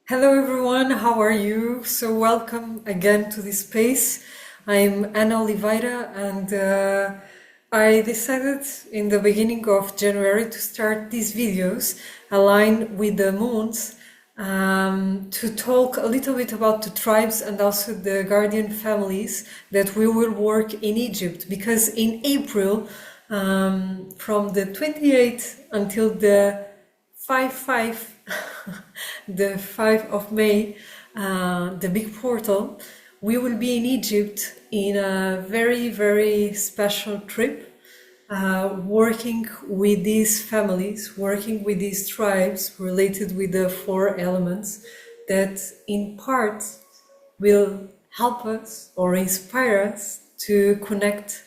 Hello everyone, how are you? So welcome again to this space. I'm Anna Oliveira and I decided in the beginning of January to start these videos aligned with the moons to talk a little bit about the tribes and also the guardian families that we will work in Egypt, because in April from the 28th until the 5 the 5 of May, the big portal, we will be in Egypt in a very, very special trip, working with these families, working with these tribes related with the 4 elements that in part will help us or inspire us to connect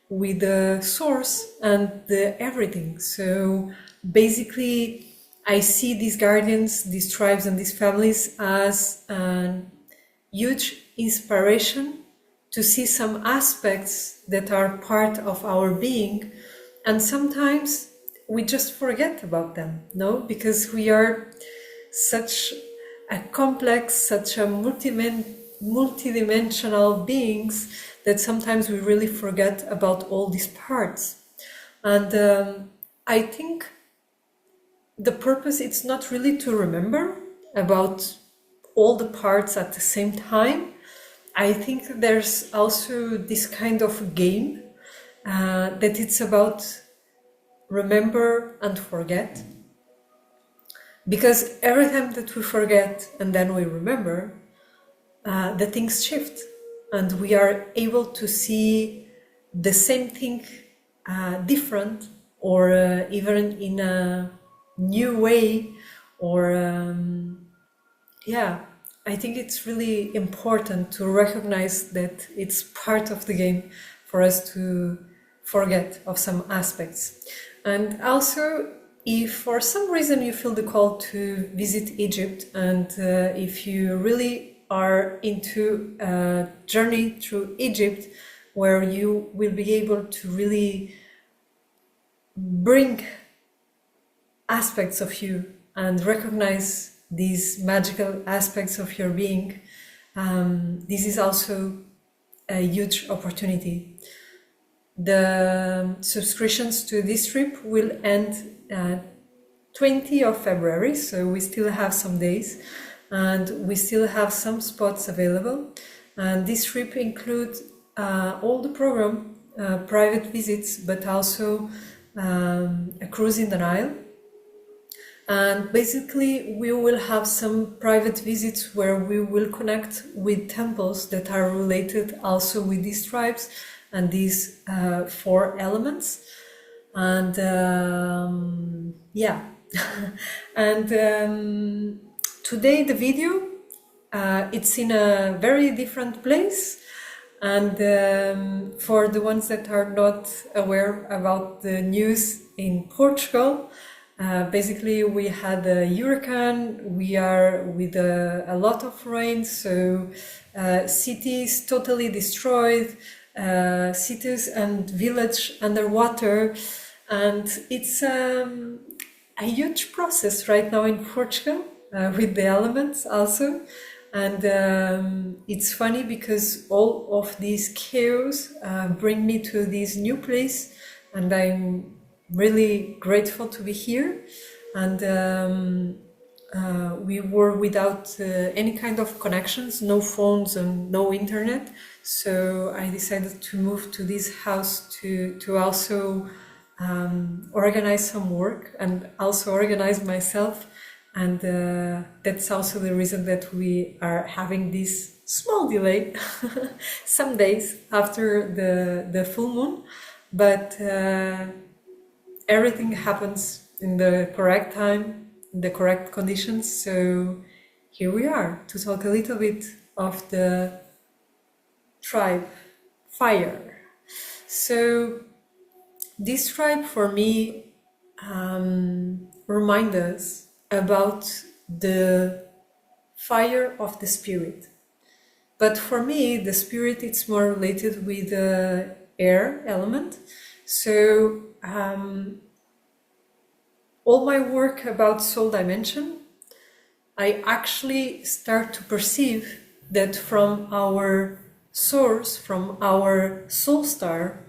with the source and the everything. So basically, I see these guardians, these tribes and these families as a huge inspiration to see some aspects that are part of our being, and sometimes we just forget about them, no? Because we are such a complex, such a multidimensional beings that sometimes we really forget about all these parts. And I think the purpose, it's not really to remember about all the parts at the same time. I think there's also this kind of game that it's about remember and forget. Because every time that we forget and then we remember, the things shift and we are able to see the same thing different, or even in a new way, or I think it's really important to recognize that it's part of the game for us to forget of some aspects. And also, if for some reason you feel the call to visit Egypt, and if you really are into a journey through Egypt where you will be able to really bring aspects of you and recognize these magical aspects of your being, this is also a huge opportunity. The subscriptions to this trip will end 20th of February, so we still have some days and we still have some spots available. And this trip includes all the program, private visits, but also a cruise in the Nile. And basically we will have some private visits where we will connect with temples that are related also with these tribes and these 4 elements. And and today the video, it's in a very different place. And for the ones that are not aware about the news in Portugal, basically we had a hurricane, we are with a lot of rain, so cities totally destroyed, cities and village underwater, and it's a huge process right now in Portugal with the elements also. And it's funny because all of these chaos bring me to this new place, and I'm really grateful to be here. And we were without any kind of connections, no phones and no internet, so I decided to move to this house to also organize some work and also organize myself. And that's also the reason that we are having this small delay some days after the full moon, but everything happens in the correct time, in the correct conditions. So here we are to talk a little bit of the tribe fire. So this tribe for me reminds us about the fire of the spirit. But for me, the spirit, it's more related with the air element. So all my work about soul dimension I actually start to perceive that from our source, from our soul star,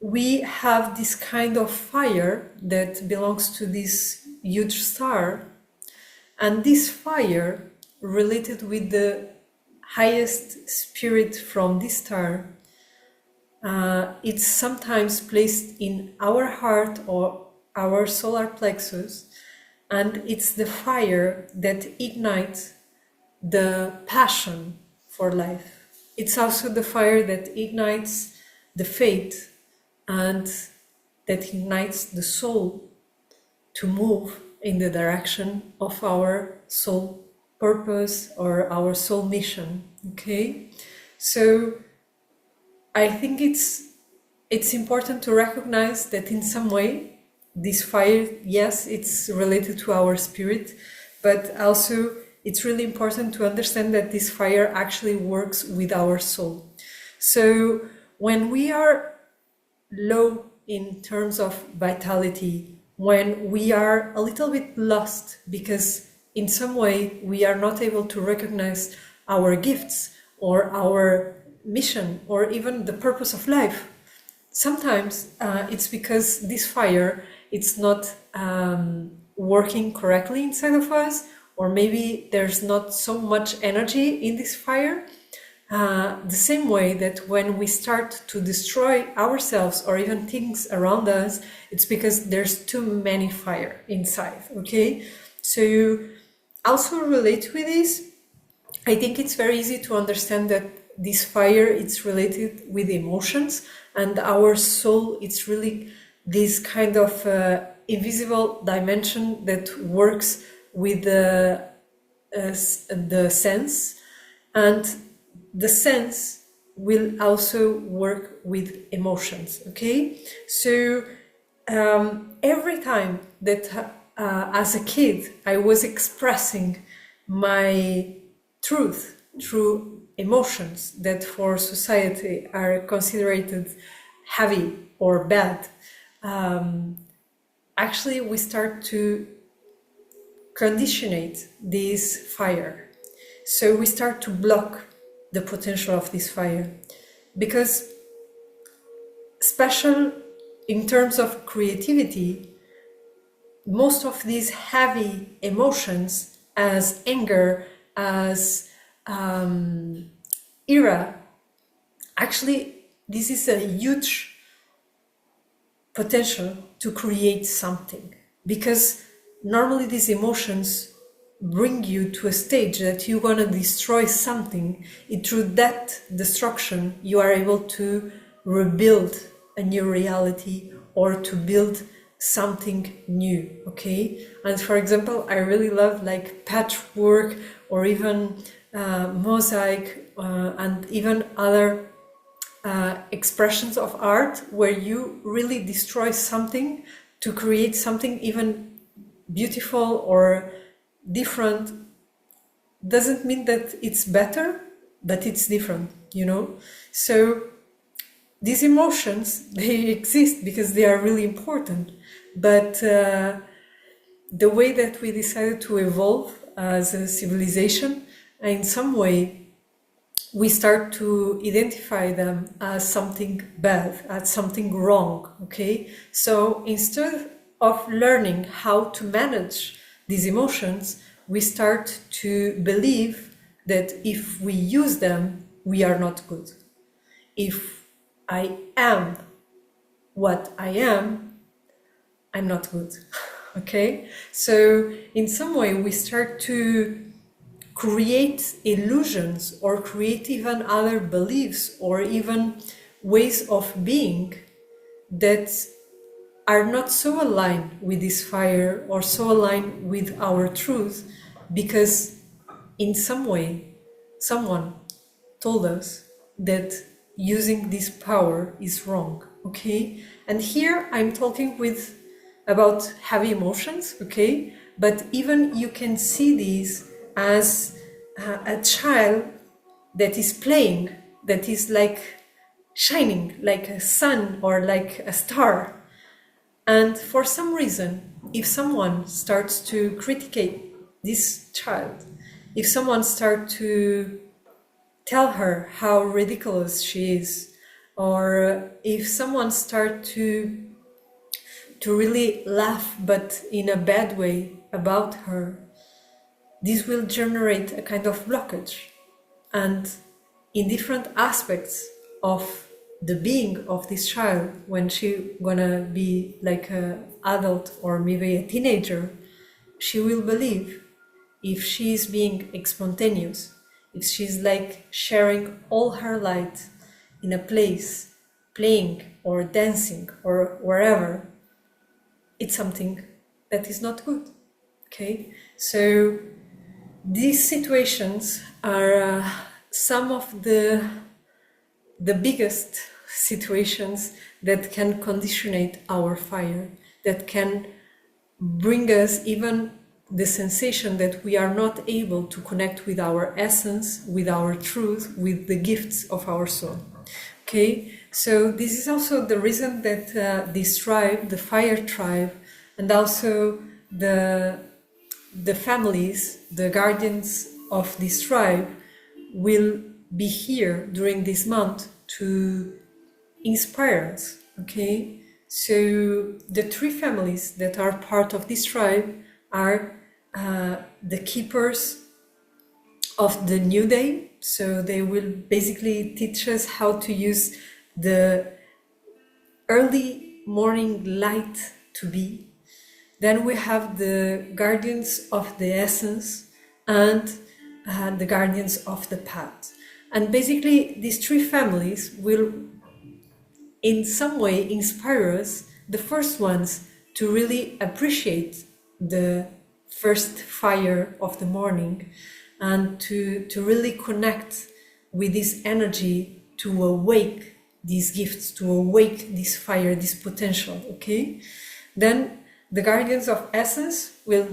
we have this kind of fire that belongs to this huge star, and this fire related with the highest spirit from this star, it's sometimes placed in our heart or our solar plexus, and it's the fire that ignites the passion for life. It's also the fire that ignites the faith and that ignites the soul to move in the direction of our soul purpose or our soul mission. Okay, so I think it's important to recognize that in some way this fire, yes, it's related to our spirit, but also it's really important to understand that this fire actually works with our soul. So when we are low in terms of vitality, when we are a little bit lost because in some way we are not able to recognize our gifts or our mission or even the purpose of life, sometimes it's because this fire, it's not working correctly inside of us, or maybe there's not so much energy in this fire. The same way that when we start to destroy ourselves or even things around us, it's because there's too many fire inside. Okay, so also relate with this. I think it's very easy to understand that this fire, it's related with emotions, and our soul, it's really this kind of invisible dimension that works with the sense, and the sense will also work with emotions. Okay, so every time that as a kid I was expressing my truth through emotions that for society are considered heavy or bad, actually we start to conditionate this fire. So we start to block the potential of this fire, because special in terms of creativity, most of these heavy emotions as anger, as ira, actually this is a huge potential to create something, because normally these emotions bring you to a stage that you want to destroy something, and through that destruction you are able to rebuild a new reality or to build something new. Okay, and for example, I really love like patchwork or even mosaic and even other expressions of art where you really destroy something to create something even beautiful or different. Doesn't mean that it's better, but it's different, you know. So these emotions, they exist because they are really important, but the way that we decided to evolve as a civilization, in some way we start to identify them as something bad, as something wrong. Okay, so instead of learning how to manage these emotions, we start to believe that if we use them, we are not good. If I am what I am, I'm not good. Okay, so in some way we start to create illusions or create even other beliefs or even ways of being that are not so aligned with this fire or so aligned with our truth, because in some way someone told us that using this power is wrong. Okay, and here I'm talking with about heavy emotions. Okay, but even you can see these as a child that is playing, that is like shining like a sun or like a star, And for some reason, if someone starts to criticate this child, if someone starts to tell her how ridiculous she is, or if someone starts to really laugh but in a bad way about her, this will generate a kind of blockage. And in different aspects of the being of this child, when she gonna be like an adult or maybe a teenager, she will believe if she's being spontaneous, if she's like sharing all her light in a place, playing or dancing or wherever, it's something that is not good. Okay, so these situations are some of the biggest situations that can conditionate our fire, that can bring us even the sensation that we are not able to connect with our essence, with our truth, with the gifts of our soul. Okay, so this is also the reason that this tribe, the fire tribe, and also the families, the guardians of this tribe, will be here during this month to inspire us. Okay, so the three families that are part of this tribe are the keepers of the new day. So they will basically teach us how to use the early morning light to be. Then we have the guardians of the essence and the guardians of the path. And basically these three families will in some way inspire us, the first ones, to really appreciate the first fire of the morning and to really connect with this energy, to awake these gifts, to awake this fire, this potential. Okay, then the guardians of essence will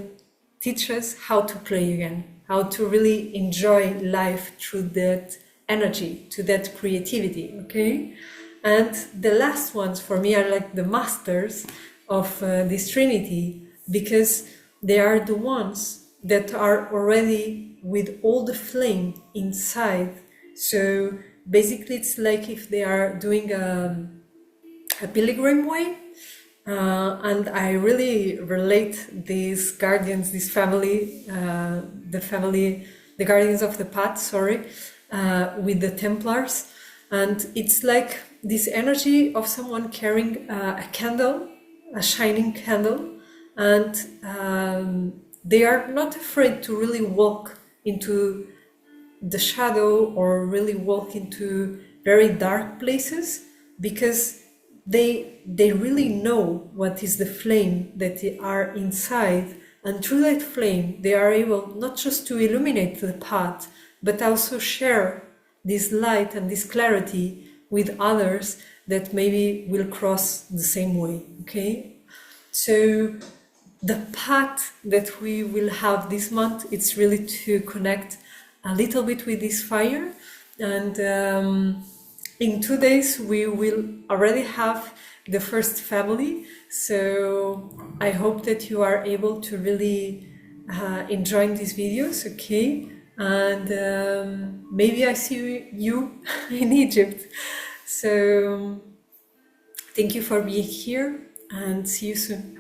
teach us how to play again, how to really enjoy life through that energy, to that creativity. Okay, and the last ones for me are like the masters of this trinity, because they are the ones that are already with all the flame inside. So basically it's like if they are doing a pilgrim way, and I really relate these guardians, this family, the guardians of the path, with the Templars. And it's like this energy of someone carrying a candle, a shining candle, and they are not afraid to really walk into the shadow or really walk into very dark places, because they really know what is the flame that they are inside, and through that flame they are able not just to illuminate the path, but also share this light and this clarity with others that maybe will cross the same way. Okay, so the path that we will have this month, it's really to connect a little bit with this fire. And in 2 days we will already have the first family, so I hope that you are able to really enjoy these videos. Okay, and maybe I see you in Egypt. So thank you for being here, and see you soon.